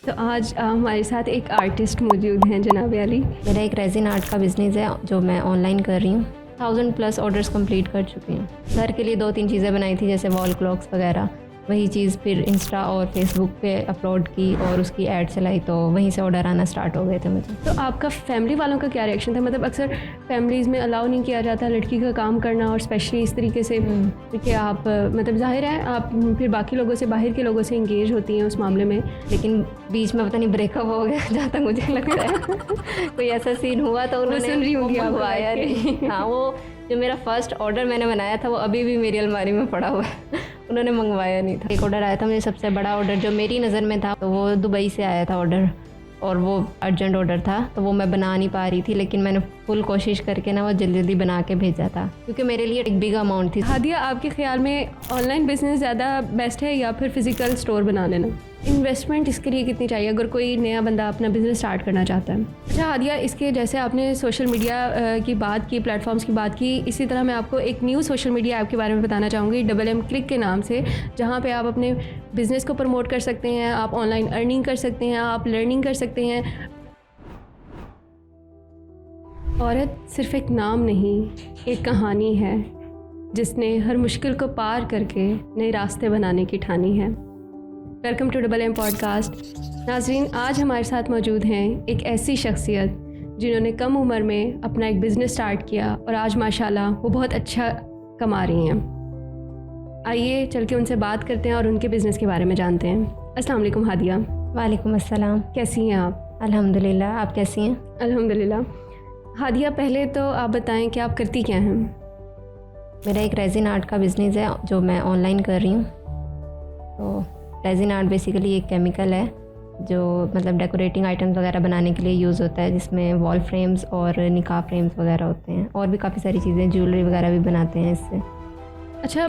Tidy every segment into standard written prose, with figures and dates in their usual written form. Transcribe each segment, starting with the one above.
तो आज हमारे साथ एक आर्टिस्ट मौजूद हैं जनाब अली। मेरा एक रेजिन आर्ट का बिज़नेस है जो मैं ऑनलाइन कर रही हूँ। 1000+ ऑर्डर्स कंप्लीट कर चुकी हूँ। घर के लिए 2-3 चीज़ें बनाई थी जैसे वॉल क्लॉक्स वगैरह। वही चीज़ फिर इंस्टा और फेसबुक पे अपलोड की और उसकी ऐड चलाई तो वहीं से ऑर्डर आना स्टार्ट हो गए थे मुझे। तो आपका फैमिली वालों का क्या रिएक्शन था? मतलब अक्सर फैमिलीज़ में अलाउ नहीं किया जाता लड़की का काम करना, और स्पेशली इस तरीके से कि आप मतलब जाहिर है आप फिर बाकी लोगों से, बाहर के लोगों से इंगेज होती हैं उस मामले में। लेकिन बीच में पता नहीं ब्रेकअप हो गया जहाँ तक मुझे लगता है कोई ऐसा सीन हुआ तो उन्होंने सुन रही होंगी आपको मंगवाया बैठ के। नहीं। हाँ, वो जो मेरा फर्स्ट ऑर्डर मैंने बनाया था वो अभी भी मेरी अलमारी में पड़ा हुआ है। उन्होंने मंगवाया नहीं था। एक ऑर्डर आया था मुझे, सबसे बड़ा ऑर्डर जो मेरी नज़र में था तो वो दुबई से आया था ऑर्डर, और वो अर्जेंट ऑर्डर था तो वो मैं बना नहीं पा रही थी, लेकिन मैंने फुल कोशिश करके ना वो जल्दी जल्दी बना के भेजा था क्योंकि मेरे लिए एक बिग अमाउंट थी। हादिया, आपके ख्याल में ऑनलाइन बिजनेस ज़्यादा बेस्ट है या फिर फिज़िकल स्टोर बना लेना? इन्वेस्टमेंट इसके लिए कितनी चाहिए अगर कोई नया बंदा अपना बिज़नेस स्टार्ट करना चाहता है? अच्छा हादिया, इसके जैसे आपने सोशल मीडिया की बात की, प्लेटफॉर्म्स की बात की, इसी तरह मैं आपको एक न्यू सोशल मीडिया ऐप के बारे में बताना चाहूँगी, MMM क्लिक के नाम से, जहाँ पे आप अपने बिज़नेस को प्रमोट कर सकते हैं, आप ऑनलाइन अर्निंग कर सकते हैं, आप लर्निंग कर सकते हैं। औरत सिर्फ एक नाम नहीं, एक कहानी है जिसने हर मुश्किल को पार करके नए रास्ते बनाने की ठानी है। Welcome to MMM podcast. नाज़रीन, आज हमारे साथ मौजूद हैं एक ऐसी शख्सियत जिन्होंने कम उम्र में अपना एक बिज़नेस स्टार्ट किया और आज माशाल्लाह वो बहुत अच्छा कमा रही हैं। आइए चल के उनसे बात करते हैं और उनके बिज़नेस के बारे में जानते हैं। अस्सलाम वालेकुम हादिया। वालेकुम अस्सलाम। कैसी हैं आप? अल्हम्दुलिल्लाह, आप कैसी हैं? अल्हम्दुलिल्लाह। हादिया, पहले तो आप बताएं कि आप करती क्या हैं? मेरा एक रेजिन आर्ट का बिज़नेस है जो मैं ऑनलाइन कर रही हूँ। तो रेजिन आर्ट बेसिकली एक केमिकल है जो मतलब डेकोरेटिंग आइटम्स वगैरह बनाने के लिए यूज़ होता है, जिसमें वॉल फ्रेम्स और निकाह फ्रेम्स वगैरह होते हैं, और भी काफ़ी सारी चीज़ें, ज्वेलरी वगैरह भी बनाते हैं इससे। अच्छा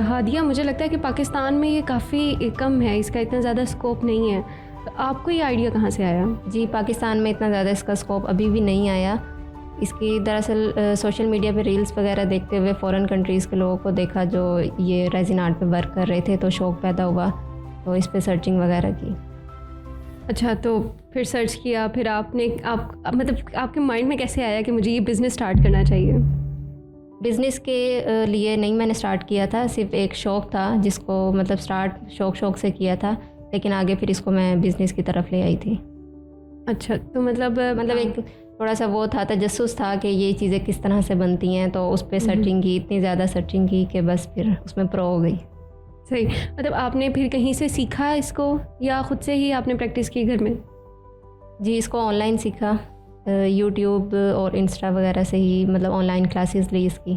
हादिया, मुझे लगता है कि पाकिस्तान में ये काफ़ी कम है, इसका इतना ज़्यादा स्कोप नहीं है, तो आपको ये आइडिया कहाँ से आया? जी, पाकिस्तान में इतना ज़्यादा इसका स्कोप अभी भी नहीं आया। इसकी दरअसल सोशल मीडिया पे रील्स वगैरह देखते हुए फ़ॉरेन कंट्रीज़ के लोगों को देखा जो ये रेजिन आर्ट पे वर्क कर रहे थे, तो शौक़ पैदा हुआ, तो इस पे सर्चिंग वगैरह की। अच्छा, तो फिर सर्च किया, फिर आपने मतलब आपके माइंड में कैसे आया कि मुझे ये बिज़नेस स्टार्ट करना चाहिए? बिज़नेस के लिए नहीं मैंने स्टार्ट किया था, सिर्फ एक शौक़ था जिसको मतलब स्टार्ट शौक़ से किया था, लेकिन आगे फिर इसको मैं बिज़नेस की तरफ ले आई थी। अच्छा, तो मतलब एक थोड़ा सा वो था, तजस्सुस था कि ये चीज़ें किस तरह से बनती हैं, तो उस पर सर्चिंग की, इतनी ज़्यादा सर्चिंग की कि बस फिर उसमें प्रो हो गई। सही। मतलब आपने फिर कहीं से सीखा इसको या ख़ुद से ही आपने प्रैक्टिस की घर में? जी, इसको ऑनलाइन सीखा, यूट्यूब और इंस्टा वगैरह से ही, मतलब ऑनलाइन क्लासेस ली इसकी।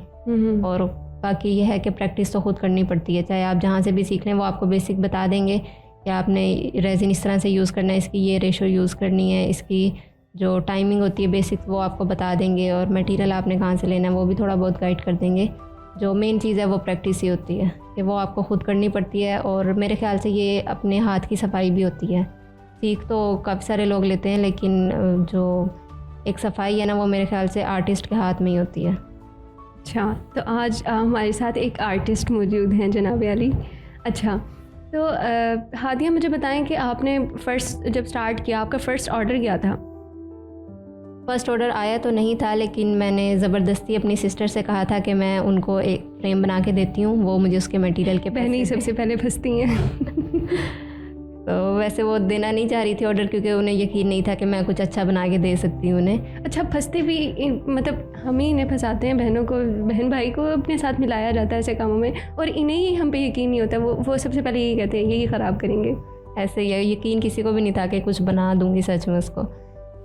और बाकी ये है कि प्रैक्टिस तो ख़ुद करनी पड़ती है, चाहे आप जहाँ से भी सीख लें वो आपको बेसिक बता देंगे कि आपने रेजिन इस तरह से यूज़ करना है, इसकी ये रेशो यूज़ करनी है, इसकी जो टाइमिंग होती है बेसिक वो आपको बता देंगे, और मटेरियल आपने कहाँ से लेना है वो भी थोड़ा बहुत गाइड कर देंगे। जो मेन चीज़ है वो प्रैक्टिस ही होती है कि वो आपको ख़ुद करनी पड़ती है, और मेरे ख्याल से ये अपने हाथ की सफाई भी होती है। सीख तो काफ़ी सारे लोग लेते हैं, लेकिन जो एक सफाई है ना वो मेरे ख्याल से आर्टिस्ट के हाथ में ही होती है। अच्छा, तो आज हमारे साथ एक आर्टिस्ट मौजूद हैं जनाब अली। अच्छा, तो हादिया, मुझे बताएं कि आपने फ़र्स्ट जब स्टार्ट किया, आपका फ़र्स्ट ऑर्डर क्या था? फ़र्स्ट ऑर्डर आया तो नहीं था, लेकिन मैंने ज़बरदस्ती अपनी सिस्टर से कहा था कि मैं उनको एक फ्रेम बना के देती हूँ, वो मुझे उसके मटेरियल के बहनें ही सबसे पहले फंसती हैं। तो वैसे वो देना नहीं चाह रही थी ऑर्डर, क्योंकि उन्हें यकीन नहीं था कि मैं कुछ अच्छा बना के दे सकती हूँ उन्हें। अच्छा, फंसते भी मतलब हम ही इन्हें फंसाते हैं, बहनों को, बहन भाई को अपने साथ मिलाया जाता है ऐसे कामों में, और इन्हें ही हम पे यकीन नहीं होता। वो सबसे पहले यही कहते हैं यही ख़राब करेंगे। ऐसे ही यकीन किसी को भी नहीं था कि कुछ बना दूँगी सच में उसको,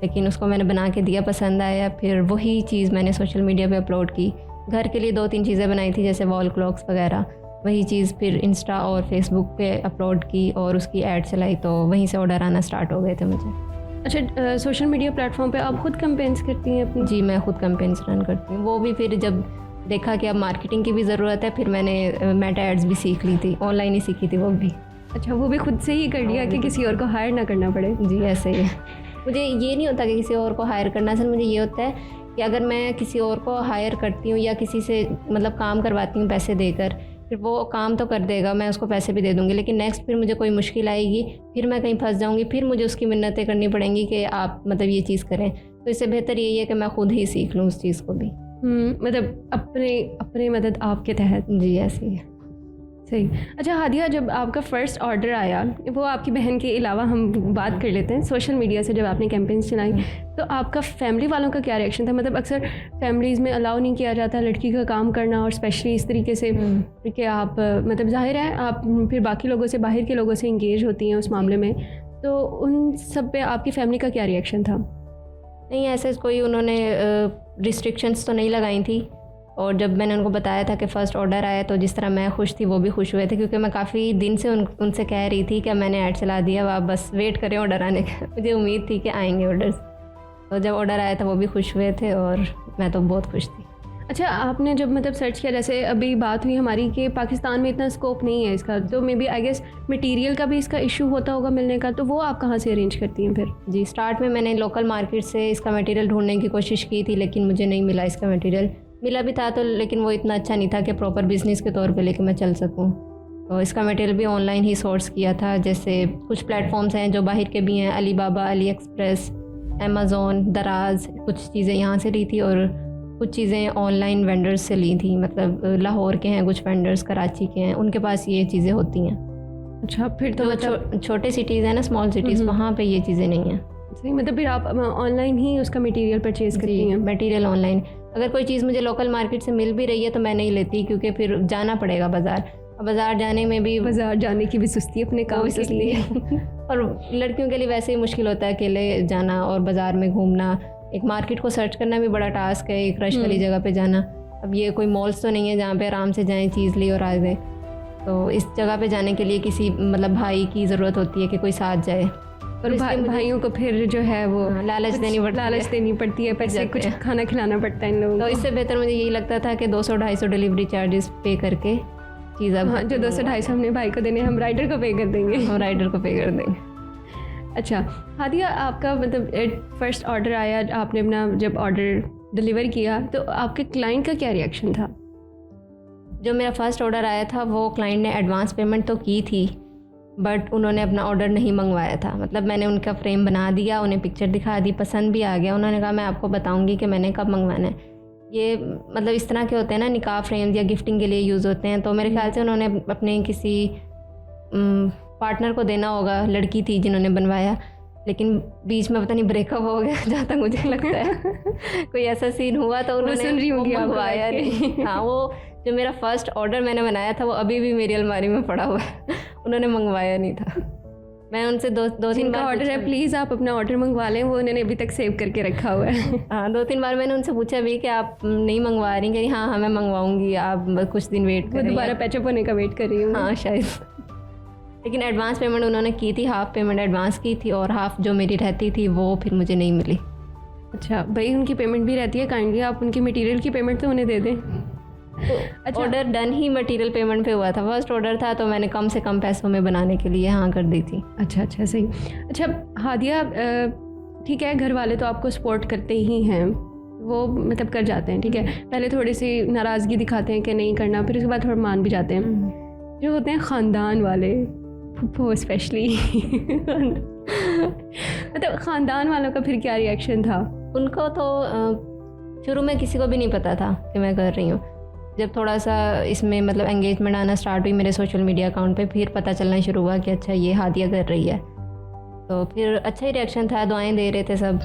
लेकिन उसको मैंने बना के दिया, पसंद आया, फिर वही चीज़ मैंने सोशल मीडिया पे अपलोड की। घर के लिए 2-3 चीज़ें बनाई थी जैसे वॉल क्लॉक्स वगैरह, वही चीज़ फिर इंस्टा और फेसबुक पे अपलोड की और उसकी ऐड चलाई तो वहीं से ऑर्डर आना स्टार्ट हो गए थे मुझे। अच्छा, सोशल मीडिया प्लेटफॉर्म पे आप ख़ुद कैंपेन्स करती हैं अपनी? जी, मैं ख़ुद कैंपेन्स रन करती हूँ। वो भी फिर जब देखा कि अब मार्केटिंग की भी ज़रूरत है, फिर मैंने मेटा एड्स भी सीख ली थी, ऑनलाइन ही सीखी थी वो भी। अच्छा, वो भी खुद से ही कर लिया कि किसी और को हायर ना करना पड़े? जी, ऐसे ही है। मुझे ये नहीं होता कि किसी और को हायर करना, असल मुझे ये होता है कि अगर मैं किसी और को हायर करती हूँ या किसी से मतलब काम करवाती हूँ पैसे देकर, फिर वो काम तो कर देगा, मैं उसको पैसे भी दे दूँगी, लेकिन नेक्स्ट फिर मुझे कोई मुश्किल आएगी, फिर मैं कहीं फंस जाऊँगी, फिर मुझे उसकी मिन्नतें करनी पड़ेंगी कि आप मतलब ये चीज़ करें। तो इससे बेहतर यही है कि मैं खुद ही सीख लूँ उस चीज़ को भी। मतलब अपने मदद आपके तहत। जी ऐसे ही है। सही। अच्छा हादिया, जब आपका फ़र्स्ट ऑर्डर आया, वो आपकी बहन के अलावा हम बात कर लेते हैं सोशल मीडिया से, जब आपने कैंपेन्स चलाई तो आपका फैमिली वालों का क्या रिएक्शन था? मतलब अक्सर फैमिलीज़ में अलाउ नहीं किया जाता लड़की का काम करना, और स्पेशली इस तरीके से कि आप मतलब ज़ाहिर है आप फिर बाकी लोगों से, बाहर के लोगों से इंगेज होती हैं उस मामले में, तो उन सब पे आपकी फैमिली का क्या रिएक्शन था? नहीं, ऐसे कोई उन्होंने रिस्ट्रिक्शंस तो नहीं लगाई थी, और जब मैंने उनको बताया था कि फ़र्स्ट ऑर्डर आया तो जिस तरह मैं खुश थी वो भी खुश हुए थे, क्योंकि मैं काफ़ी दिन से उनसे कह रही थी कि मैंने ऐड चला दिया, अब आप बस वेट करें ऑर्डर आने का। मुझे उम्मीद थी कि आएंगे ऑर्डर्स, तो जब ऑर्डर आया था वो भी खुश हुए थे और मैं तो बहुत खुश थी। अच्छा, आपने जब मतलब सर्च किया, जैसे अभी बात हुई हमारी कि पाकिस्तान में इतना स्कोप नहीं है इसका, तो maybe I guess material का भी इसका इशू होता होगा मिलने का, तो वो आप कहाँ से अरेंज करती हैं फिर? जी, स्टार्ट में मैंने लोकल मार्केट से इसका मटेरियल ढूंढने की कोशिश की थी, लेकिन मुझे नहीं मिला इसका मटेरियल। मिला भी था तो, लेकिन वो इतना अच्छा नहीं था कि प्रॉपर बिज़नेस के तौर पे लेके मैं चल सकूं। तो इसका मटेरियल भी ऑनलाइन ही सोर्स किया था। जैसे कुछ प्लेटफॉर्म्स हैं जो बाहर के भी हैं, अलीबाबा, अली एक्सप्रेस, अमेज़ोन, दराज, कुछ चीज़ें यहाँ से ली थी और कुछ चीज़ें ऑनलाइन वेंडर्स से ली थी। मतलब लाहौर के हैं कुछ वेंडर्स, कराची के हैं, उनके पास ये चीज़ें होती हैं। अच्छा, फिर तो मतलब छोटे सिटीज़ हैं ना, स्मॉल सिटीज़, वहाँ पे ये चीज़ें नहीं हैं। सही, मतलब फिर आप ऑनलाइन ही उसका मटेरियल परचेज़ करती हैं? Material online. अगर कोई चीज़ मुझे लोकल मार्केट से मिल भी रही है तो मैं नहीं लेती, क्योंकि फिर जाना पड़ेगा बाज़ार जाने में भी, बाज़ार जाने की भी सुस्ती अपने काम के लिए और लड़कियों के लिए वैसे ही मुश्किल होता है अकेले जाना और बाज़ार में घूमना। एक मार्केट को सर्च करना भी बड़ा टास्क है, एक रश वाली जगह पे जाना। अब ये कोई मॉल्स तो नहीं है जहाँ पे आराम से जाएं, चीज़ ली और आ गए। तो इस जगह पे जाने के लिए किसी मतलब भाई की ज़रूरत होती है कि कोई साथ जाए, और भाइयों को फिर जो है वो लालच देनी पड़ती है, पैसे कुछ खाना खिलाना पड़ता है इन लोगों को। तो इससे बेहतर मुझे यही लगता था कि 200-250 डिलीवरी चार्जेस पे करके चीज़, अब जो 200-250 हमने भाई को देने, हम राइडर को पे कर देंगे। हम राइडर को पे कर देंगे। अच्छा हादिया, आपका मतलब फर्स्ट ऑर्डर आया, आपने अपना जब ऑर्डर डिलीवर किया तो आपके क्लाइंट का क्या रिएक्शन था? जो मेरा फर्स्ट ऑर्डर आया था वो क्लाइंट ने एडवांस पेमेंट तो की थी, बट उन्होंने अपना ऑर्डर नहीं मंगवाया था। मतलब मैंने उनका फ्रेम बना दिया, उन्हें पिक्चर दिखा दी, पसंद भी आ गया। उन्होंने कहा मैं आपको बताऊंगी कि मैंने कब मंगवाना है। ये मतलब इस तरह के होते हैं ना, निकाह फ्रेम या गिफ्टिंग के लिए यूज़ होते हैं। तो मेरे ख्याल से उन्होंने अपने किसी पार्टनर को देना होगा, लड़की थी जिन्होंने बनवाया, लेकिन बीच में पता नहीं ब्रेकअप हो गया जहाँ तक मुझे लगता है। कोई ऐसा सीन हुआ तो उन्होंने मंगवाया नहीं। हाँ, वो जो मेरा फर्स्ट ऑर्डर मैंने बनाया था वो अभी भी मेरी अलमारी में पड़ा हुआ है। उन्होंने मंगवाया नहीं था। मैं उनसे दो तीन बार ऑर्डर है, प्लीज़ आप अपना ऑर्डर मंगवा लें, वो उन्होंने अभी तक सेव करके रखा हुआ है। हाँ, 2-3 बार मैंने उनसे पूछा भी कि आप नहीं मंगवा रही, कह रही हाँ मैं मंगवाऊंगी, आप कुछ दिन वेट करें। दोबारा पैचअप होने का वेट कर रही हूँ। हाँ शायद। लेकिन एडवांस पेमेंट उन्होंने की थी, हाफ़ पेमेंट एडवांस की थी और हाफ़ जो मेरी रहती थी वो फिर मुझे नहीं मिली। अच्छा भाई, उनकी पेमेंट भी रहती है, काइंडली आप उनकी मटेरियल की पेमेंट तो उन्हें दे दें। अच्छा, ऑर्डर डन ही मटेरियल पेमेंट पे हुआ था। फर्स्ट ऑर्डर था तो मैंने कम से कम पैसों में बनाने के लिए हाँ कर दी थी। अच्छा सही। अच्छा हादिया, ठीक है, घर वाले तो आपको सपोर्ट करते ही हैं, वो मतलब कर जाते हैं, ठीक है। पहले थोड़ी सी नाराज़गी दिखाते हैं कि नहीं करना, फिर उसके बाद थोड़ा मान भी जाते हैं। जो होते हैं ख़ानदान वाले, फुफ्फो स्पेशली मतलब ख़ानदान वालों का फिर क्या रिएक्शन था? उनको तो शुरू में किसी को भी नहीं पता था कि मैं कर रही हूँ। जब थोड़ा सा इसमें मतलब एंगेजमेंट आना स्टार्ट हुई मेरे सोशल मीडिया अकाउंट पे, फिर पता चलना शुरू हुआ कि अच्छा ये हादिया कर रही है। तो फिर अच्छा ही रिएक्शन था, दुआएं दे रहे थे सब।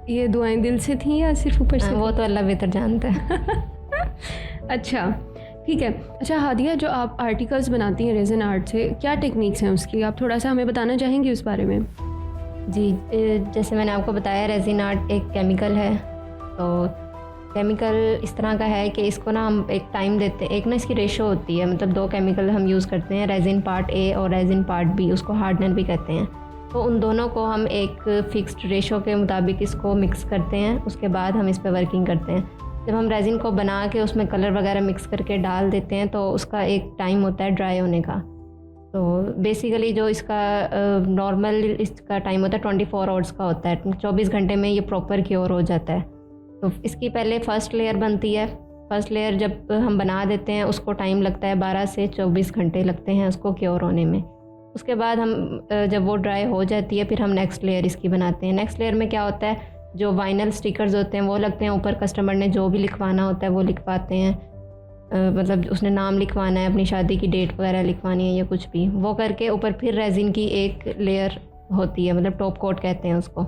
ये दुआएं दिल से थी या सिर्फ ऊपर से? वो तो अल्लाह बेहतर जानता है। अच्छा ठीक है। अच्छा हादिया, जो आप आर्टिकल्स बनाती हैं रेज़न आर्ट से, क्या टेक्निक्स हैं उसकी, आप थोड़ा सा हमें बताना चाहेंगी उस बारे में? जी, जैसे मैंने आपको बताया रेज़िन आर्ट एक केमिकल है। तो केमिकल इस तरह का है कि इसको ना हम एक टाइम देते हैं, एक ना इसकी रेशो होती है, मतलब 2 केमिकल हम यूज़ करते हैं, रेज़िन पार्ट ए और रेज़िन पार्ट बी, उसको हार्डनर भी कहते हैं। तो उन दोनों को हम एक फ़िक्स्ड रेशो के मुताबिक इसको मिक्स करते हैं, उसके बाद हम इस पर वर्किंग करते हैं। जब हम रेज़िन को बना के उसमें कलर वगैरह मिक्स करके डाल देते हैं तो उसका एक टाइम होता है ड्राई होने का। तो बेसिकली जो इसका नॉर्मल इसका टाइम होता है 24 आवर्स का होता है, 24 घंटे में ये प्रॉपर क्योर हो जाता है। तो इसकी पहले फर्स्ट लेयर बनती है, फर्स्ट लेयर जब हम बना देते हैं उसको टाइम लगता है 12 से 24 घंटे लगते हैं उसको क्योर होने में। उसके बाद हम जब वो ड्राई हो जाती है फिर हम नेक्स्ट लेयर इसकी बनाते हैं। नेक्स्ट लेयर में क्या होता है, जो वाइनल स्टिकर्स होते हैं वो लगते हैं ऊपर, कस्टमर ने जो भी लिखवाना होता है वो लिखवाते हैं, मतलब उसने नाम लिखवाना है, अपनी शादी की डेट वगैरह लिखवानी है या कुछ भी, वो करके ऊपर फिर रेजिन की एक लेयर होती है, मतलब टॉप कोट कहते हैं उसको,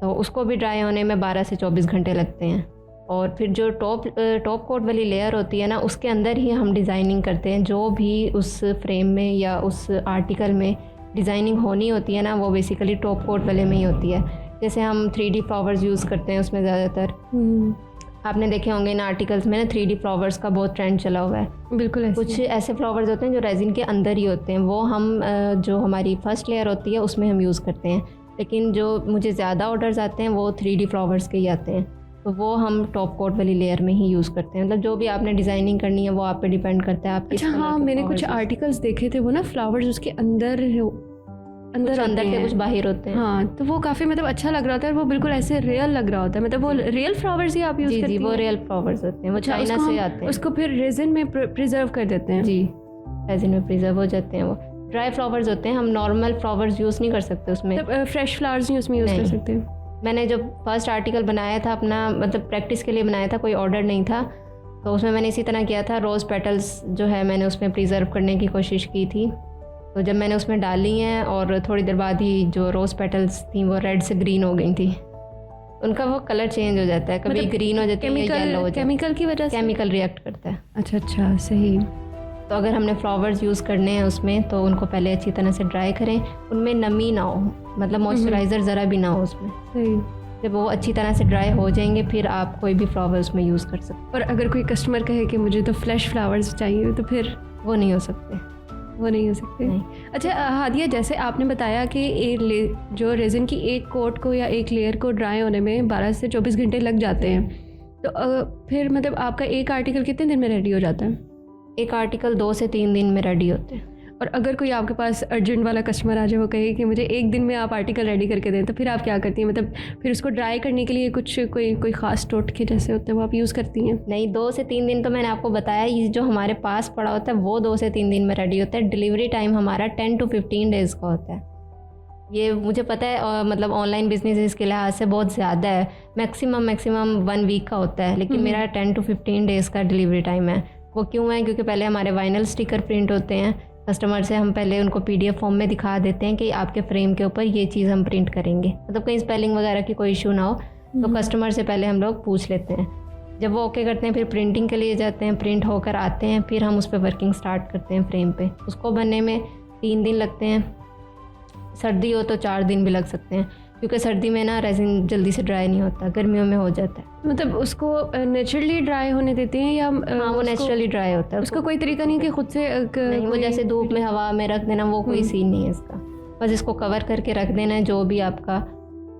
तो उसको भी ड्राई होने में 12 से 24 घंटे लगते हैं। और फिर जो टॉप कोट वाली लेयर होती है ना, उसके अंदर ही हम डिज़ाइनिंग करते हैं। जो भी उस फ्रेम में या उस आर्टिकल में डिज़ाइनिंग होनी होती है ना, वो बेसिकली टॉप कोट वाले में ही होती है। जैसे हम 3D फ्लावर्स यूज़ करते हैं उसमें ज़्यादातर, आपने देखे होंगे इन आर्टिकल्स में ना 3D फ्लावर्स का बहुत ट्रेंड चला हुआ है। बिल्कुल ऐसे। कुछ ऐसे फ्लावर्स होते हैं जो रेजिन के अंदर ही होते हैं, वो हम जो हमारी फर्स्ट लेयर होती है उसमें हम यूज़ करते हैं। लेकिन जो मुझे ज़्यादा ऑर्डर्स आते हैं वो 3D फ्लावर्स के ही आते हैं, तो वो हम टॉप कोट वाली लेयर में ही यूज़ करते हैं। मतलब जो भी आपने डिज़ाइनिंग करनी है वो आप पे डिपेंड करता है आप किस। अच्छा हाँ, मैंने कुछ आर्टिकल्स देखे थे वो ना फ्लावर्स उसके अंदर अंदर के कुछ बाहर होते हैं। हाँ, तो वो काफ़ी मतलब अच्छा लग रहा होता है, वो बिल्कुल ऐसे रियल लग रहा होता है। मतलब वो रियल फ्लावर्स ही आप यूज़ करती हैं? जी, वो रियल फ्लावर्स होते हैं, वो चाइना से आते हैं। उसको फिर रेजिन में प्रिजर्व कर देते हैं? जी, रेजिन में प्रिजर्व हो जाते हैं। वो ड्राई फ्लावर्स होते हैं, हम नॉर्मल फ्लावर्स यूज़ नहीं कर सकते उसमें। मतलब फ्रेश फ्लावर्स नहीं उसमें यूज़ कर सकते? मैंने जब फर्स्ट आर्टिकल बनाया था अपना, मतलब प्रैक्टिस के लिए बनाया था, कोई ऑर्डर नहीं था, तो उसमें मैंने इसी तरह किया था। रोज़ पेटल्स जो है मैंने उसमें प्रिजर्व करने की कोशिश की थी, तो जब मैंने उसमें डाली हैं और थोड़ी देर बाद ही जो रोज़ पेटल्स थी वो रेड से ग्रीन हो गई थी। उनका वो कलर चेंज हो जाता है, कभी मतलब ग्रीन हो जाती है या येलो हो जाता है। केमिकल की वजह से? केमिकल रिएक्ट करता है। अच्छा, सही। तो अगर हमने फ्लावर्स यूज़ करने हैं उसमें, तो उनको पहले अच्छी तरह से ड्राई करें, उनमें नमी ना हो, मतलब मॉइस्चराइज़र ज़रा भी ना हो उसमें। सही। जब वो अच्छी तरह से ड्राई हो जाएंगे फिर आप कोई भी फ्लावर उसमें यूज़ कर सकते हैं। और अगर कोई कस्टमर कहे कि मुझे तो फ्लैश फ्लावर्स चाहिए, तो फिर वो नहीं हो सकते? वो नहीं हो सकते। नहीं। अच्छा हादिया, जैसे आपने बताया कि जो रेजिन की एक कोट को या एक लेयर को ड्राई होने में 12 से 24 घंटे लग जाते हैं, तो फिर मतलब आपका एक आर्टिकल कितने दिन में रेडी हो जाता है? एक आर्टिकल 2 से 3 दिन में रेडी होते हैं। और अगर कोई आपके पास अर्जेंट वाला कस्टमर आ जाए, वो कहे कि मुझे एक दिन में आप आर्टिकल रेडी करके दें, तो फिर आप क्या करती हैं? मतलब फिर उसको ड्राई करने के लिए कुछ कोई ख़ास टोटके जैसे होते हैं वो आप यूज़ करती हैं? नहीं, 2 से 3 दिन तो मैंने आपको बताया, ये जो हमारे पास पड़ा होता है वो 2 से 3 दिन में रेडी होता है। डिलीवरी टाइम हमारा 10 to 15 डेज़ का होता है। ये मुझे पता है, और मतलब ऑनलाइन बिजनेस के लिहाज से बहुत ज़्यादा है, मैक्सिमम 1 वीक का होता है, लेकिन मेरा 10 to 15 डेज़ का डिलीवरी टाइम है। वो क्यों है? क्योंकि पहले हमारे वाइनल स्टिकर प्रिंट होते हैं, कस्टमर से हम पहले उनको PDF फॉर्म में दिखा देते हैं कि आपके फ्रेम के ऊपर ये चीज़ हम प्रिंट करेंगे, मतलब कहीं स्पेलिंग वगैरह की कोई इशू ना हो, तो कस्टमर से पहले हम लोग पूछ लेते हैं। जब वो ओके करते हैं फिर प्रिंटिंग के लिए जाते हैं, प्रिंट होकर आते हैं, फिर हम उस पर वर्किंग स्टार्ट करते हैं फ्रेम पे। उसको बनने में 3 दिन लगते हैं, सर्दी हो तो 4 दिन भी लग सकते हैं, क्योंकि सर्दी में ना रेजिन जल्दी से ड्राई नहीं होता, गर्मियों में हो जाता है। मतलब उसको नेचुरली ड्राई होने देते हैं या? हाँ, वो नेचुरली ड्राई होता है। उसका कोई तरीका नहीं कि खुद से नहीं, वो जैसे धूप में हवा में रख देना, वो कोई सीन नहीं है इसका। बस इसको कवर करके रख देना है, जो भी आपका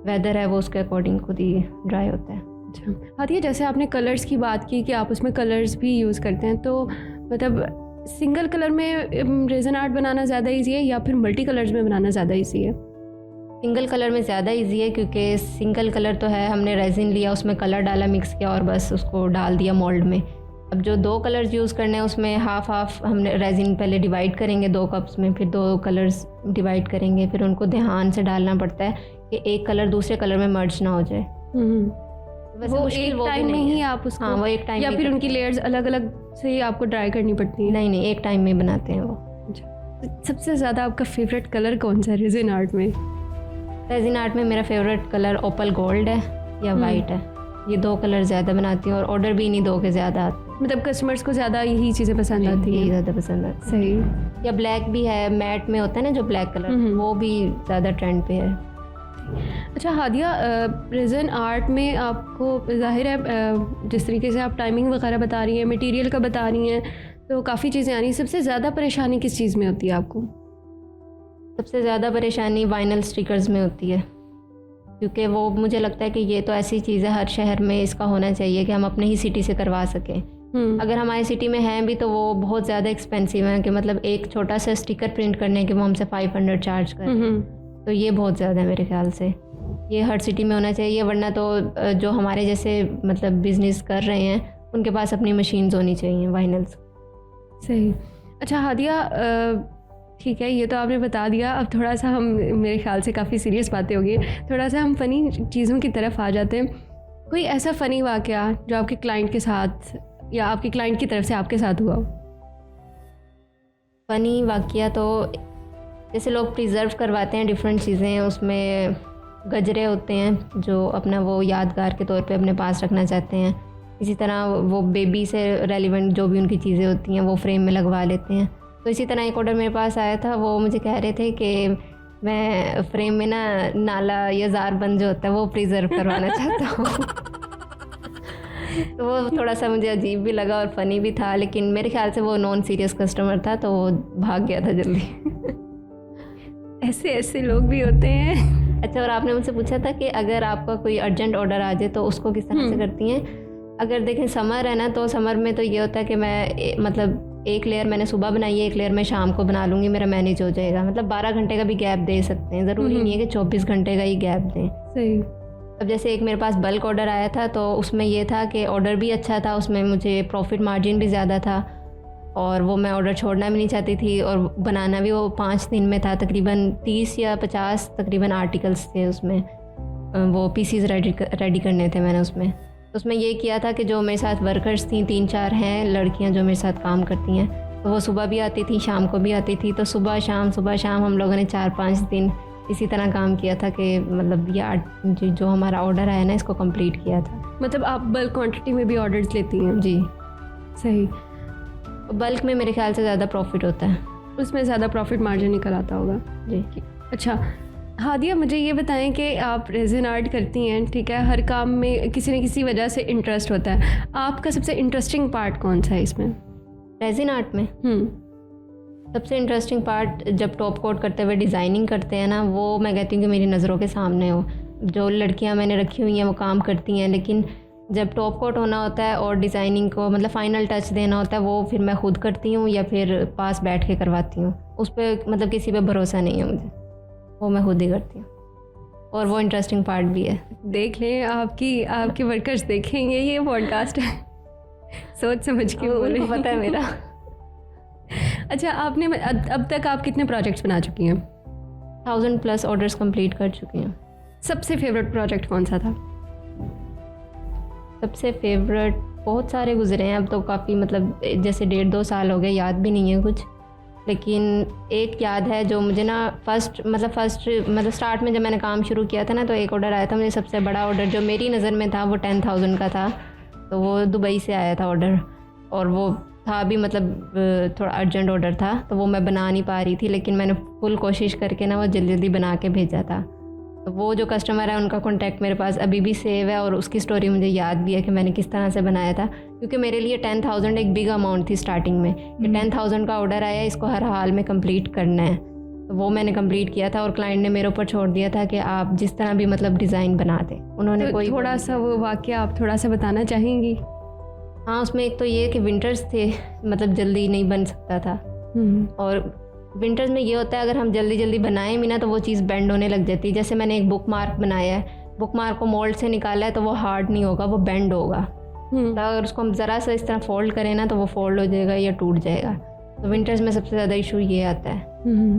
वेदर है वो उसके अकॉर्डिंग खुद ही ड्राई होता है। अच्छा हादिया, जैसे आपने कलर्स की बात की कि आप उसमें कलर्स भी यूज़ करते हैं, तो मतलब सिंगल कलर में रेजन आर्ट बनाना ज़्यादा ईजी है या फिर मल्टी कलर्स में बनाना ज़्यादा ईजी है? सिंगल कलर में ज़्यादा इजी है, क्योंकि सिंगल कलर तो है, हमने रेजिन लिया, उसमें कलर डाला, मिक्स किया और बस उसको डाल दिया मोल्ड में। अब जो 2 कलर्स यूज़ करने हैं उसमें हाफ हमने रेजिन पहले डिवाइड करेंगे 2 कप्स में, फिर 2 कलर्स डिवाइड करेंगे, फिर उनको ध्यान से डालना पड़ता है कि एक कलर दूसरे कलर में मर्ज ना हो जाए। वो एक टाइम में ही आप उसको? हाँ, वो एक टाइम, या फिर उनकी लेयर्स अलग अलग से ही आपको ड्राई करनी पड़ती है? नहीं, एक टाइम में बनाते हैं वो। सबसे ज़्यादा आपका फेवरेट कलर कौन सा है रेजिन आर्ट में? रेजिन आर्ट में मेरा फेवरेट कलर ओपल गोल्ड है या वाइट है। ये 2 कलर ज़्यादा बनाती हूँ और ऑर्डर भी इन्हीं 2 के ज़्यादा आते हैं। मतलब कस्टमर्स को ज़्यादा यही चीज़ें पसंद आती हैं? ज़्यादा पसंद आती है। सही। या ब्लैक भी है, मैट में होता है ना जो ब्लैक कलर, वो भी ज़्यादा ट्रेंड पे है। अच्छा हादिया, रेजिन आर्ट में आपको ज़ाहिर है जिस तरीके से आप टाइमिंग वगैरह बता रही हैं, मटेरियल का बता रही हैं, तो काफ़ी चीज़ें आ रही हैं। सबसे ज़्यादा परेशानी किस चीज़ में होती है आपको? सबसे ज़्यादा परेशानी वाइनल स्टिकर्स में होती है, क्योंकि वो मुझे लगता है कि ये तो ऐसी चीज़ है हर शहर में इसका होना चाहिए कि हम अपने ही सिटी से करवा सकें। अगर हमारी सिटी में हैं भी तो वो बहुत ज़्यादा एक्सपेंसिव है, कि मतलब एक छोटा सा स्टिकर प्रिंट करने के वो हमसे 500 चार्ज करें, तो ये बहुत ज़्यादा है मेरे ख्याल से। ये हर सिटी में होना चाहिए, वरना तो जो हमारे जैसे मतलब बिज़नेस कर रहे हैं उनके पास अपनी मशीन्स होनी चाहिए वाइनल्स। सही। अच्छा हादिया, ठीक है, ये तो आपने बता दिया। अब थोड़ा सा हम, मेरे ख्याल से काफ़ी सीरियस बातें होगी, थोड़ा सा हम फ़नी चीज़ों की तरफ आ जाते हैं। कोई ऐसा फ़नी वाक़या जो आपके क्लाइंट के साथ या आपके क्लाइंट की तरफ से आपके साथ हुआ हो? फ़नी वाक़या तो जैसे लोग प्रिजर्व करवाते हैं डिफरेंट चीज़ें, उसमें गजरे होते हैं जो अपना वो यादगार के तौर पे अपने पास रखना चाहते हैं। इसी तरह वो बेबी से रेलिवेंट जो भी उनकी चीज़ें होती हैं वो फ्रेम में लगवा लेते हैं। तो इसी तरह एक ऑर्डर मेरे पास आया था, वो मुझे कह रहे थे कि मैं फ्रेम में ना नाला या जार बंद जो होता है वो प्रिजर्व करवाना चाहता हूँ। तो वो थोड़ा सा मुझे अजीब भी लगा और फ़नी भी था, लेकिन मेरे ख्याल से वो नॉन सीरियस कस्टमर था तो वो भाग गया था जल्दी। ऐसे ऐसे लोग भी होते हैं। अच्छा, और आपने मुझसे पूछा था कि अगर आपका कोई अर्जेंट ऑर्डर आ जाए तो उसको किस तरह से करती हैं। अगर देखें समर है ना, तो समर में तो ये होता है कि मैं मतलब एक लेयर मैंने सुबह बनाई है, एक लेयर मैं शाम को बना लूँगी, मेरा मैनेज हो जाएगा। मतलब 12 घंटे का भी गैप दे सकते हैं, ज़रूरी नहीं है कि 24 घंटे का ही गैप दें। सही। अब जैसे एक मेरे पास बल्क ऑर्डर आया था तो उसमें ये था कि ऑर्डर भी अच्छा था, उसमें मुझे प्रॉफिट मार्जिन भी ज़्यादा था और वो मैं ऑर्डर छोड़ना भी नहीं चाहती थी और बनाना भी वो 5 दिन में था। तकरीबन 30 या 50 तकरीबन आर्टिकल्स थे उसमें, वो पीसीज रेडी करने थे मैंने उसमें। तो उसमें ये किया था कि जो मेरे साथ वर्कर्स थी 3-4 हैं लड़कियां जो मेरे साथ काम करती हैं, तो वो सुबह भी आती थी शाम को भी आती थी। तो सुबह शाम हम लोगों ने 4-5 दिन इसी तरह काम किया था कि मतलब ये जो हमारा ऑर्डर आया ना इसको कंप्लीट किया था। मतलब आप बल्क क्वांटिटी में भी ऑर्डर्स लेती हैं? जी। सही। बल्क में मेरे ख्याल से ज़्यादा प्रॉफिट होता है, उसमें ज़्यादा प्रॉफिट मार्जिन निकल आता होगा। जी। अच्छा हादिया, मुझे ये बताएं कि आप रेज़िन आर्ट करती हैं, ठीक है, हर काम में किसी न किसी वजह से इंटरेस्ट होता है। आपका सबसे इंटरेस्टिंग पार्ट कौन सा है इसमें? रेज़िन आर्ट में सबसे इंटरेस्टिंग पार्ट जब टॉप कोट करते हुए डिज़ाइनिंग करते हैं ना, वो मैं कहती हूँ कि मेरी नज़रों के सामने हो। जो लड़कियाँ मैंने रखी हुई हैं वो काम करती हैं, लेकिन जब टॉप कोट होना होता है और डिज़ाइनिंग को मतलब फ़ाइनल टच देना होता है वो फिर मैं खुद करती हूँ या फिर पास बैठ के करवाती हूँ। उस पर मतलब किसी पे भरोसा नहीं है मुझे, वो मैं खुद ही करती हूँ और वो इंटरेस्टिंग पार्ट भी है। देख लें, आपके वर्कर्स देखेंगे ये पॉडकास्ट है। सोच समझ के बोले, पता है मेरा। अच्छा, आपने अब तक आप कितने प्रोजेक्ट्स बना चुकी हैं? 1000+ ऑर्डर्स कंप्लीट कर चुकी हैं। सबसे फेवरेट प्रोजेक्ट कौन सा था? सबसे फेवरेट बहुत सारे गुजरे हैं, अब तो काफ़ी मतलब जैसे 1.5-2 साल हो गए, याद भी नहीं है कुछ, लेकिन एक याद है जो मुझे ना फर्स्ट स्टार्ट में जब मैंने काम शुरू किया था ना, तो एक ऑर्डर आया था मुझे। सबसे बड़ा ऑर्डर जो मेरी नज़र में था वो 10,000 का था, तो वो दुबई से आया था ऑर्डर और वो था भी मतलब थोड़ा अर्जेंट ऑर्डर था, तो वो मैं बना नहीं पा रही थी, लेकिन मैंने फुल कोशिश करके ना वो जल्दी बना के भेजा था। तो वो जो कस्टमर है उनका कॉन्टैक्ट मेरे पास अभी भी सेव है और उसकी स्टोरी मुझे याद भी है कि मैंने किस तरह से बनाया था, क्योंकि मेरे लिए 10,000 एक बिग अमाउंट थी स्टार्टिंग में कि 10,000 का ऑर्डर आया, इसको हर हाल में कंप्लीट करना है। तो वो मैंने कंप्लीट किया था और क्लाइंट ने मेरे ऊपर छोड़ दिया था कि आप जिस तरह भी मतलब डिज़ाइन बना दें। उन्होंने तो कोई थोड़ा सा वो वाक़या आप थोड़ा सा बताना चाहेंगी? हाँ, उसमें एक तो ये कि विंटर्स थे, मतलब जल्दी नहीं बन सकता था और विंटर्स में ये होता है अगर हम जल्दी बनाएं भी ना तो वो चीज़ बेंड होने लग जाती है। जैसे मैंने एक बुक मार्क बनाया है, बुक मार्क को मोल्ड से निकाला है तो वो हार्ड नहीं होगा, वो बेंड होगा। तो अगर उसको हम ज़रा सा इस तरह फोल्ड करें ना तो वो फोल्ड हो जाएगा या टूट जाएगा। तो विंटर्स में सबसे ज़्यादा इशू ये आता है,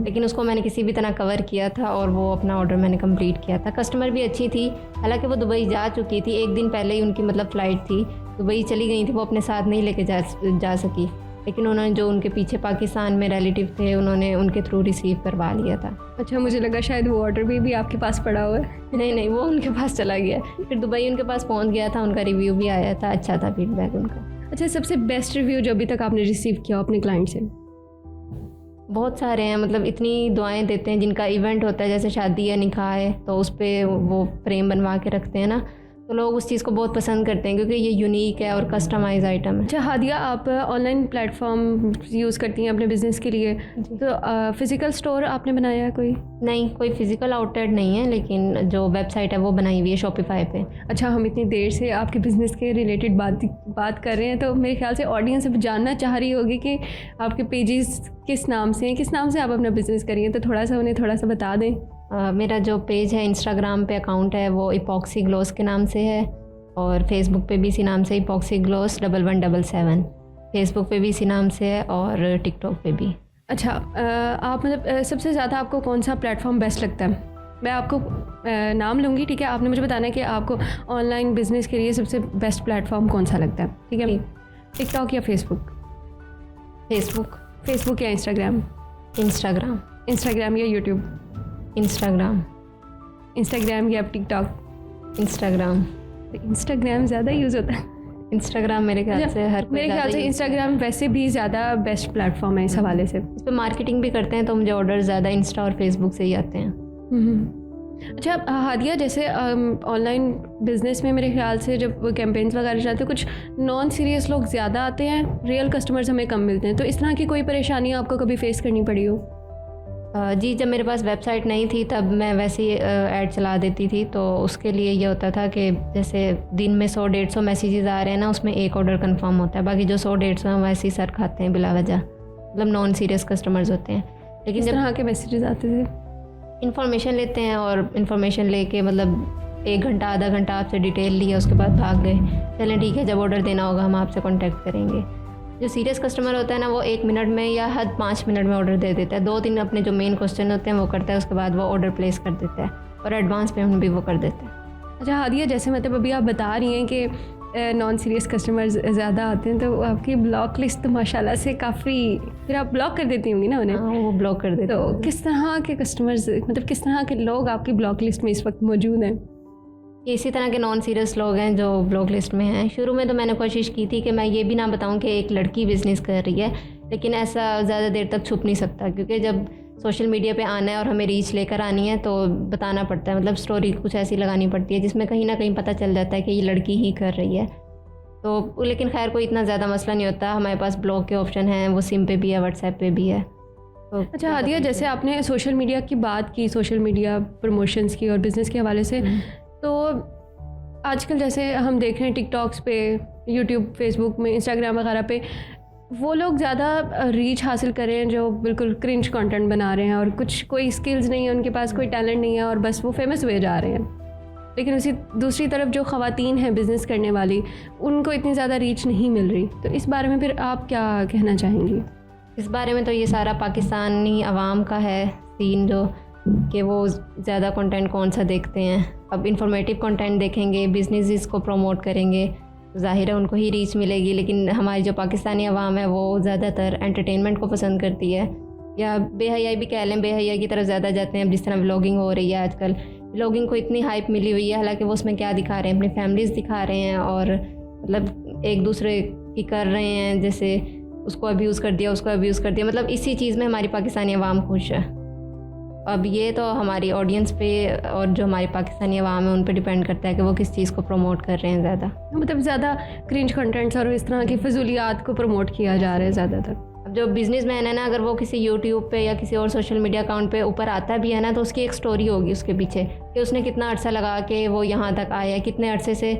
लेकिन उसको मैंने किसी भी तरह कवर किया था और वो अपना ऑर्डर मैंने कंप्लीट किया था। कस्टमर भी अच्छी थी, हालांकि वो दुबई जा चुकी थी, एक दिन पहले ही उनकी मतलब फ़्लाइट थी, दुबई चली गई थी, वो अपने साथ नहीं लेके जा सकी, लेकिन उन्होंने जो उनके पीछे पाकिस्तान में रिलेटिव थे उन्होंने उनके थ्रू रिसीव करवा लिया था। अच्छा, मुझे लगा शायद वो ऑर्डर भी आपके पास पड़ा हुआ है। नहीं, वो उनके पास चला गया, फिर दुबई उनके पास पहुंच गया था, उनका रिव्यू भी आया था, अच्छा था फीडबैक उनका। अच्छा, सबसे बेस्ट रिव्यू जो अभी तक आपने रिसीव किया अपने क्लाइंट से? बहुत सारे हैं, मतलब इतनी दुआएं देते हैं, जिनका इवेंट होता है जैसे शादी या निकाह है तो उस पर वो फ्रेम बनवा के रखते हैं ना, तो लोग उस चीज़ को बहुत पसंद करते हैं क्योंकि ये यूनिक है और कस्टमाइज आइटम है। अच्छा हादिया, आप ऑनलाइन प्लेटफॉर्म यूज़ करती हैं अपने बिज़नेस के लिए, तो फ़िज़िकल स्टोर आपने बनाया है कोई? नहीं, कोई फ़िज़िकल आउटलेट नहीं है, लेकिन जो वेबसाइट है वो बनाई हुई है शॉपिफाई पे। अच्छा, हम इतनी देर से आपके बिज़नेस के रिलेटेड बात कर रहे हैं, तो मेरे ख्याल से ऑडियंस अब जानना चाह रही होगी कि आपके पेजेस किस नाम से हैं, किस नाम से आप अपना बिज़नेस करिए, तो थोड़ा सा उन्हें थोड़ा सा बता दें। मेरा जो पेज है इंस्टाग्राम पे अकाउंट है वो इपॉक्सी ग्लोस के नाम से है, और फेसबुक पे भी इसी नाम से epoxygloss 1177, फेसबुक पे भी इसी नाम से है और टिकटॉक पे भी। अच्छा, आप मतलब सबसे ज़्यादा आपको कौन सा प्लेटफॉर्म बेस्ट लगता है? मैं आपको नाम लूँगी, ठीक है? आपने मुझे बताना है कि आपको ऑनलाइन बिजनेस के लिए सबसे बेस्ट प्लेटफॉर्म कौन सा लगता है, ठीक है? टिकटॉक या फेसबुक? फेसबुक या इंस्टाग्राम? इंस्टाग्राम या यूट्यूब? इंस्टाग्राम या टिकटॉक? इंस्टाग्राम ज़्यादा यूज़ होता है। इंस्टाग्राम मेरे ख्याल से इंस्टाग्राम वैसे भी ज़्यादा बेस्ट प्लेटफॉर्म है इस हवाले से। इस पर मार्केटिंग भी करते हैं तो मुझे ऑर्डर ज़्यादा इंस्टा और फेसबुक से ही आते हैं। अच्छा हादिया, जैसे ऑनलाइन बिजनेस में मेरे ख्याल से जब वो कैंपेन्स वगैरह चलाते हैं कुछ नॉन सीरियस लोग ज़्यादा आते हैं, रियल कस्टमर्स हमें कम मिलते हैं, तो इस तरह की कोई परेशानी आपको कभी फेस करनी पड़ी हो? जी, जब मेरे पास वेबसाइट नहीं थी तब मैं वैसे ही ऐड चला देती थी, तो उसके लिए ये होता था कि जैसे दिन में 100-150 मैसेजेस आ रहे हैं ना, उसमें एक ऑर्डर कंफर्म होता है, बाकी जो 100-150 हैं वैसे ही सर खाते हैं बिला वजह, मतलब नॉन सीरियस कस्टमर्स होते हैं। लेकिन जब तरह के मैसेजेस आते थे, इन्फॉर्मेशन लेते हैं और इन्फॉर्मेशन लेके मतलब 1 घंटा आधा घंटा आपसे डिटेल लिया, उसके बाद भाग गए, चलें ठीक है जब ऑर्डर देना होगा हम आपसे कॉन्टैक्ट करेंगे। जो सीरियस कस्टमर होता है ना, वो 1 मिनट में या हद 5 मिनट में ऑर्डर दे देता है, 2-3 अपने जो मेन क्वेश्चन होते हैं वो करता है, उसके बाद वो ऑर्डर प्लेस कर देता है और एडवांस पेमेंट भी वो कर देता है। अच्छा हादिया, जैसे मतलब अभी आप बता रही हैं कि नॉन सीरियस कस्टमर्स ज़्यादा आते हैं, तो आपकी ब्लॉक लिस्ट तो माशाल्लाह से काफ़ी, फिर आप ब्लॉक कर देती होंगी ना उन्हें? हाँ, वो ब्लॉक कर देते। तो किस तरह के कस्टमर्स, मतलब किस तरह के लोग आपकी ब्लॉक लिस्ट में इस वक्त मौजूद हैं? इसी तरह के नॉन सीरियस लोग हैं जो ब्लॉक लिस्ट में हैं। शुरू में तो मैंने कोशिश की थी कि मैं ये भी ना बताऊं कि एक लड़की बिज़नेस कर रही है, लेकिन ऐसा ज़्यादा देर तक छुप नहीं सकता, क्योंकि जब सोशल मीडिया पे आना है और हमें रीच लेकर आनी है तो बताना पड़ता है, मतलब स्टोरी कुछ ऐसी लगानी पड़ती है जिसमें कहीं ना कहीं पता चल जाता है कि ये लड़की ही कर रही है। तो लेकिन खैर कोई इतना ज़्यादा मसला नहीं होता, हमारे पास ब्लॉक के ऑप्शन हैं, वो सिम पे भी है, व्हाट्सएप पे भी है। तो अच्छा हादिया, जैसे आपने सोशल मीडिया की बात की, सोशल मीडिया प्रमोशंस की और बिज़नेस के हवाले से, तो आजकल जैसे हम देख रहे हैं टिकटॉक्स पे, यूट्यूब, फेसबुक में, इंस्टाग्राम वगैरह पे वो लोग ज़्यादा रीच हासिल कर रहे हैं जो बिल्कुल क्रिंज कंटेंट बना रहे हैं और कुछ कोई स्किल्स नहीं है उनके पास, कोई टैलेंट नहीं है और बस वो फेमस हुए जा रहे हैं। लेकिन उसी दूसरी तरफ जो ख़वातीन हैं बिज़नेस करने वाली, उनको इतनी ज़्यादा रीच नहीं मिल रही, तो इस बारे में फिर आप क्या कहना चाहेंगी? इस बारे में तो ये सारा पाकिस्तानी अवाम का है सीन, जो कि वो ज़्यादा कंटेंट कौन सा देखते हैं। अब इंफॉर्मेटिव कंटेंट देखेंगे, बिजनेसेस को प्रमोट करेंगे, ज़ाहिर है उनको ही रीच मिलेगी। लेकिन हमारी जो पाकिस्तानी अवाम है वो ज़्यादातर एंटरटेनमेंट को पसंद करती है, या बेहयाई भी कह लें, बेहयाई की तरफ ज़्यादा जाते हैं। जिस तरह व्लॉगिंग हो रही है आजकल, व्लॉगिंग को इतनी हाइप मिली हुई है, हालांकि वो उसमें क्या दिखा रहे हैं, अपनी फैमिलीज़ दिखा रहे हैं और मतलब एक दूसरे की कर रहे हैं, जैसे उसको अब्यूज़ कर दिया, उसको अब्यूज़ कर दिया, मतलब इसी चीज़ में हमारी पाकिस्तानी अवाम खुश है। अब ये तो हमारी ऑडियंस पे और जो हमारी पाकिस्तानी अवाम है उन पे डिपेंड करता है कि वो किस चीज़ को प्रमोट कर रहे हैं ज़्यादा। मतलब ज़्यादा क्रिंज कंटेंट्स और इस तरह की फजूलियात को प्रमोट किया जा रहा है ज़्यादातर। अब जो बिज़नेसमैन है ना, अगर वो किसी यूट्यूब पे या किसी और सोशल मीडिया अकाउंट पे ऊपर आता भी है ना, तो उसकी एक स्टोरी होगी उसके पीछे कि उसने कितना अर्सा लगा के वो यहाँ तक आया, कितने अरसे से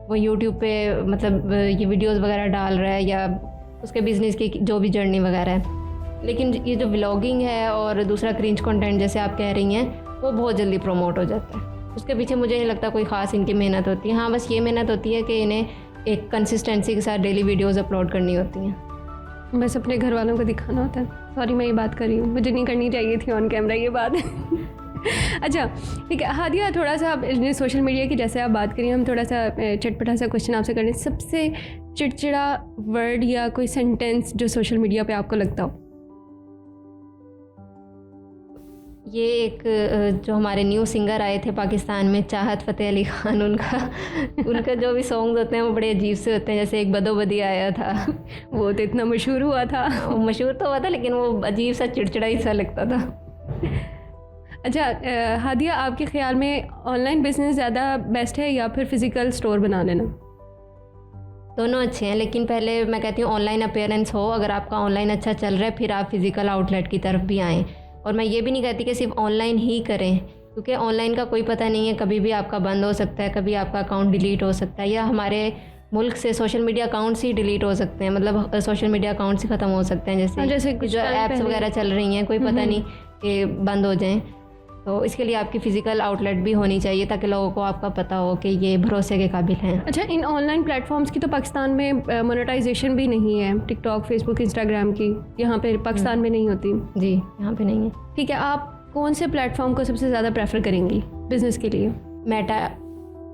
वो यूट्यूब पे मतलब ये वीडियोज़ वगैरह डाल रहा है, या उसके बिज़नेस की जो भी जर्नी वगैरह है। लेकिन ये जो व्लॉगिंग है और दूसरा क्रिंज कंटेंट जैसे आप कह रही हैं, वो बहुत जल्दी प्रमोट हो जाता है। उसके पीछे मुझे नहीं लगता कोई ख़ास इनकी मेहनत होती है। हाँ, बस ये मेहनत होती है कि इन्हें एक कंसिस्टेंसी के साथ डेली वीडियोज़ अपलोड करनी होती हैं, बस अपने घर वालों को दिखाना होता है। सॉरी मैं ये बात कर रही हूँ, मुझे नहीं करनी चाहिए थी ऑन कैमरा ये बात। अच्छा ठीक है हादिया, थोड़ा सा आप सोशल मीडिया की जैसे आप बात करिए, हम थोड़ा सा चटपटा सा क्वेश्चन आपसे करें। सबसे चिड़चिड़ा वर्ड या कोई सेंटेंस जो सोशल मीडिया पे आपको लगता हो? ये एक जो हमारे न्यू सिंगर आए थे पाकिस्तान में, चाहत फ़तेह अली ख़ान, उनका जो भी सॉन्ग्स होते हैं वो बड़े अजीब से होते हैं। जैसे एक बदो बदी आया था, वो तो इतना मशहूर हुआ था। वो मशहूर तो हुआ था लेकिन वो अजीब सा चिड़चिड़ा ही सा लगता था। अच्छा हादिया, आपके ख़्याल में ऑनलाइन बिज़नेस ज़्यादा बेस्ट है या फिर फ़िज़िकल स्टोर बना लेना? दोनों अच्छे हैं, लेकिन पहले मैं कहती हूँ ऑनलाइन अपीयरेंस हो। अगर आपका ऑनलाइन अच्छा चल रहा है फिर आप फिज़िकल आउटलेट की तरफ भी आएँ। और मैं ये भी नहीं कहती कि सिर्फ ऑनलाइन ही करें, क्योंकि ऑनलाइन का कोई पता नहीं है, कभी भी आपका बंद हो सकता है, कभी आपका अकाउंट डिलीट हो सकता है, या हमारे मुल्क से सोशल मीडिया अकाउंट्स ही डिलीट हो सकते हैं, मतलब सोशल मीडिया अकाउंट्स ही ख़त्म हो सकते हैं। जैसे कुछ जो ऐप्स वगैरह चल रही हैं, कोई पता नहीं कि बंद हो जाएं। तो इसके लिए आपकी फ़िज़िकल आउटलेट भी होनी चाहिए ताकि लोगों को आपका पता हो कि ये भरोसे के काबिल हैं। अच्छा, इन ऑनलाइन प्लेटफॉर्म्स की तो पाकिस्तान में मोनेटाइजेशन भी नहीं है, टिकटॉक, फेसबुक, इंस्टाग्राम की यहाँ पे पाकिस्तान में नहीं होती। जी, यहाँ पे नहीं है। ठीक है, आप कौन से प्लेटफॉर्म को सबसे ज़्यादा प्रेफर करेंगी बिज़नेस के लिए? मेटा,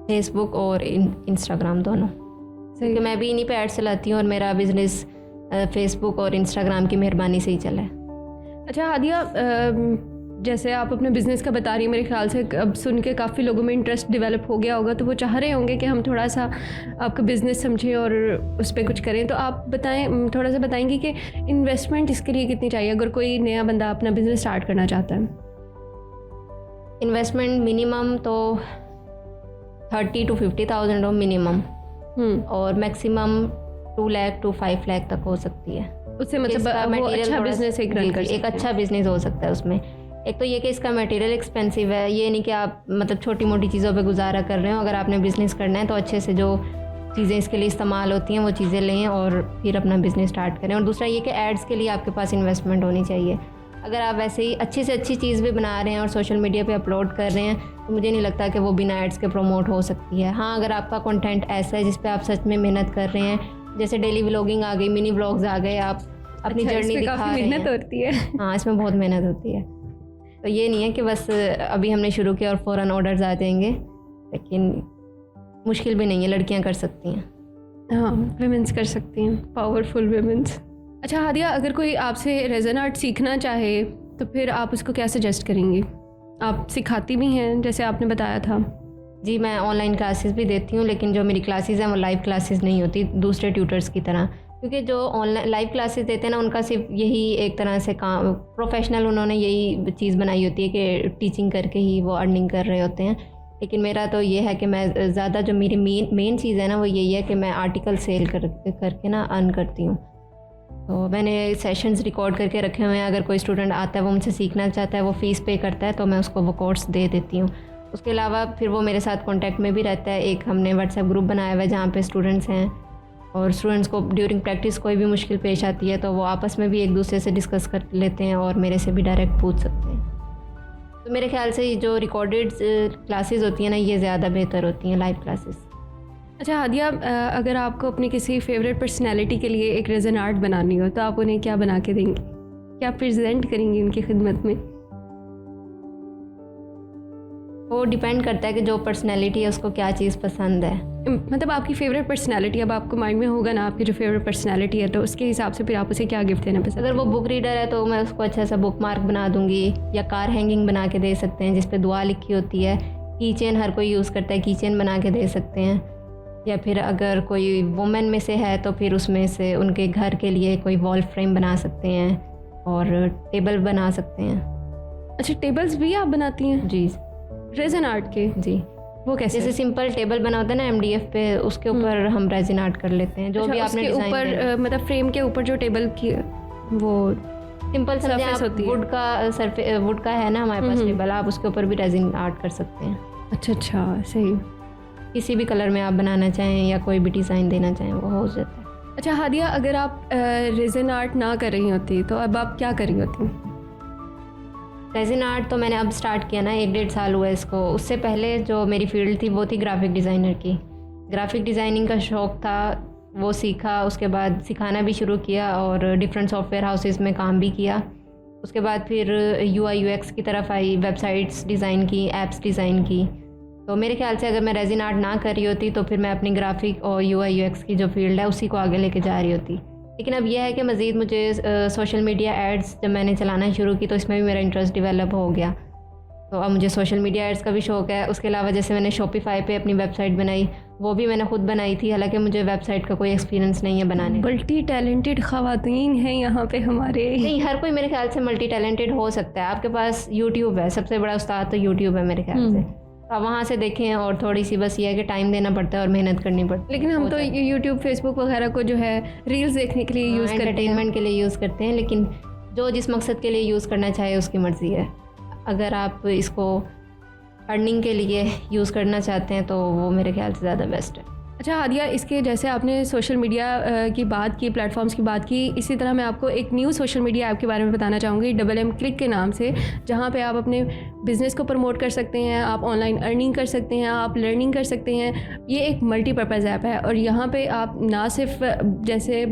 फेसबुक और इंस्टाग्राम दोनों। क्योंकि मैं भी इन्हीं पे ऐड चलाती हूँ और मेरा बिज़नेस फेसबुक और इंस्टाग्राम की मेहरबानी से ही चला है। अच्छा हादिया, जैसे आप अपने बिज़नेस का बता रही हैं, मेरे ख्याल से अब सुन के काफ़ी लोगों में इंटरेस्ट डेवलप हो गया होगा, तो वो चाह रहे होंगे कि हम थोड़ा सा आपका बिज़नेस समझें और उस पर कुछ करें। तो आप बताएं, थोड़ा सा बताएंगी कि इन्वेस्टमेंट इसके लिए कितनी चाहिए अगर कोई नया बंदा अपना बिज़नेस स्टार्ट करना चाहता है? इन्वेस्टमेंट मिनिमम तो 30,000 to 50,000 हो मिनिमम, और मैक्सिमम 2 लाख to 5 लाख तक हो सकती है। उससे मतलब वो अच्छा बिजनेस एक अच्छा बिजनेस हो सकता है उसमें। एक तो ये कि इसका मटेरियल एक्सपेंसिव है, ये नहीं कि आप मतलब छोटी मोटी चीज़ों पे गुजारा कर रहे हो। अगर आपने बिज़नेस करना है तो अच्छे से जो चीज़ें इसके लिए इस्तेमाल होती हैं वो चीज़ें लें और फिर अपना बिज़नेस स्टार्ट करें। और दूसरा ये कि एड्स के लिए आपके पास इन्वेस्टमेंट होनी चाहिए। अगर आप वैसे ही अच्छी से अच्छी चीज़ भी बना रहे हैं और सोशल मीडिया पे अपलोड कर रहे हैं तो मुझे नहीं लगता कि वो बिना एड्स के प्रमोट हो सकती है। हाँ, अगर आपका कंटेंट ऐसा है जिस पे आप सच में मेहनत कर रहे हैं, जैसे डेली व्लॉगिंग आ गई, मिनी व्लॉग्स आ गए, आप अपनी जर्नी दिखा रहे हैं। मेहनत होती है। हाँ, इसमें बहुत मेहनत होती है। तो ये नहीं है कि बस अभी हमने शुरू किया और फ़ौरन ऑर्डर्स आ जाएंगे, लेकिन मुश्किल भी नहीं है, लड़कियाँ कर सकती हैं। हाँ, विमेंस कर सकती हैं, पावरफुल विमेंस। अच्छा हादिया, अगर कोई आपसे रेज़न आर्ट सीखना चाहे तो फिर आप उसको क्या सजेस्ट करेंगी? आप सिखाती भी हैं जैसे आपने बताया था? जी, मैं ऑनलाइन क्लासेस भी देती हूँ, लेकिन जो मेरी क्लासेस हैं वो लाइव क्लासेस नहीं होती दूसरे ट्यूटर्स की तरह। क्योंकि जो ऑनलाइन लाइव क्लासेस देते हैं ना, उनका सिर्फ यही एक तरह से काम प्रोफेशनल, उन्होंने यही चीज़ बनाई होती है कि टीचिंग करके ही वो अर्निंग कर रहे होते हैं। लेकिन मेरा तो ये है कि मैं ज़्यादा जो मेरी मेन चीज़ है ना वो यही है कि मैं आर्टिकल सेल करके ना अर्न करती हूँ। तो मैंने सेशंस रिकॉर्ड करके रखे हुए हैं। अगर कोई स्टूडेंट आता है, वो मुझसे सीखना चाहता है, वो फ़ीस पे करता है, तो मैं उसको वो कोर्स दे देती हूँ। उसके अलावा फिर वो मेरे साथ कांटेक्ट में भी रहता है। एक हमने व्हाट्सएप ग्रुप बनाया हुआ है जहाँ पे स्टूडेंट्स हैं, और स्टूडेंट्स को ड्यूरिंग प्रैक्टिस कोई भी मुश्किल पेश आती है तो वो आपस में भी एक दूसरे से डिस्कस कर लेते हैं और मेरे से भी डायरेक्ट पूछ सकते हैं। तो मेरे ख्याल से जो रिकॉर्डेड क्लासेस होती हैं ना, ये ज़्यादा बेहतर होती हैं लाइव क्लासेस। अच्छा हादिया, अगर आपको अपनी किसी फेवरेट पर्सनैलिटी के लिए एक रेज़न आर्ट बनानी हो तो आप उन्हें क्या बना के देंगी? क्या प्रेजेंट करेंगी उनकी खिदमत में? वो डिपेंड करता है कि जो पर्सनैलिटी है उसको क्या चीज़ पसंद है। मतलब आपकी फ़ेवरेट पर्सनैलिटी, अब आपको माइंड में होगा ना आपकी जो फेवरेट पर्सनैलिटी है, तो उसके हिसाब से फिर आप उसे क्या गिफ्ट देना पसंद? अगर वो बुक रीडर है तो मैं उसको अच्छा सा बुक मार्क बना दूँगी, या कार हैंगिंग बना के दे सकते हैं जिस पे दुआ लिखी होती है। की चेन हर कोई यूज़ करता है, की चेन बना के दे सकते हैं। या फिर अगर कोई वुमेन में से है तो फिर उसमें से उनके घर के लिए कोई वॉल फ्रेम बना सकते हैं और टेबल बना सकते हैं। अच्छा, टेबल्स भी आप बनाती हैं? जी, रेज़न आर्ट के? जी। वो कैसे? जैसे सिंपल टेबल बना होता है ना MDF पे, उसके ऊपर हम रेज़न आर्ट कर लेते हैं। जो अच्छा, भी आपने डिज़ाइन ऊपर मतलब फ्रेम के ऊपर जो टेबल की वो सिंपल सरफेस होती है, वुड का है ना हमारे पास टेबल, आप उसके ऊपर भी रेज़न आर्ट कर सकते हैं। अच्छा, सही। किसी भी कलर में आप बनाना चाहें या कोई भी डिज़ाइन देना चाहें वो हो जाता है। अच्छा हादिया, अगर आप रेज़न आर्ट ना कर रही होती तो अब आप क्या कर रही होती? रेज़न आर्ट तो मैंने अब स्टार्ट किया ना, 1-1.5 साल हुआ इसको। उससे पहले जो मेरी फील्ड थी वो थी ग्राफिक डिज़ाइनर की। ग्राफिक डिज़ाइनिंग का शौक़ था, वो सीखा, उसके बाद सिखाना भी शुरू किया और डिफरेंट सॉफ्टवेयर हाउसेस में काम भी किया। उसके बाद फिर UI UX की तरफ आई, वेबसाइट्स डिज़ाइन की, ऐप्स डिज़ाइन की। तो मेरे ख्याल से अगर मैं रेज़न आर्ट ना कर रही होती तो फिर मैं अपनी ग्राफिक और UI UX की जो फील्ड है उसी को आगे लेके जा रही होती। लेकिन अब यह है कि मज़ीद मुझे सोशल मीडिया एड्स जब मैंने चलाना शुरू की तो इसमें भी मेरा इंटरेस्ट डेवलप हो गया। तो अब मुझे सोशल मीडिया एड्स का भी शौक़ है। उसके अलावा जैसे मैंने शॉपिफाई पे अपनी वेबसाइट बनाई, वो भी मैंने खुद बनाई थी, हालांकि मुझे वेबसाइट का कोई एक्सपीरियंस नहीं है बनाने। मल्टी टैलेंटेड ख़वातीन हैं यहाँ पे हमारे। नहीं, हर कोई मेरे ख्याल से मल्टी टैलेंटेड हो सकता है। आपके पास यूट्यूब है, सबसे बड़ा उस्ताद तो यूट्यूब है मेरे ख्याल से। आप वहाँ से देखें और थोड़ी सी बस ये है कि टाइम देना पड़ता है और मेहनत करनी पड़ती है। लेकिन हम तो यूट्यूब फेसबुक वगैरह को जो है रील्स देखने के लिए यूज़ करते हैं, एंटरटेनमेंट के लिए यूज़ करते हैं। लेकिन जो जिस मकसद के लिए यूज़ करना चाहे उसकी मर्ज़ी है। अगर आप इसको अर्निंग के लिए यूज़ करना चाहते हैं तो वो मेरे ख्याल से ज़्यादा बेस्ट है। अच्छा हादिया, इसके जैसे आपने सोशल मीडिया की बात की, प्लेटफॉर्म्स की बात की, इसी तरह मैं आपको एक न्यू सोशल मीडिया ऐप के बारे में बताना चाहूँगी, MMM क्लिक के नाम से, जहाँ पे आप अपने बिज़नेस को प्रमोट कर सकते हैं, आप ऑनलाइन अर्निंग कर सकते हैं, आप लर्निंग कर सकते हैं। ये एक मल्टीपर्पज़ ऐप है और यहाँ पे आप ना सिर्फ जैसे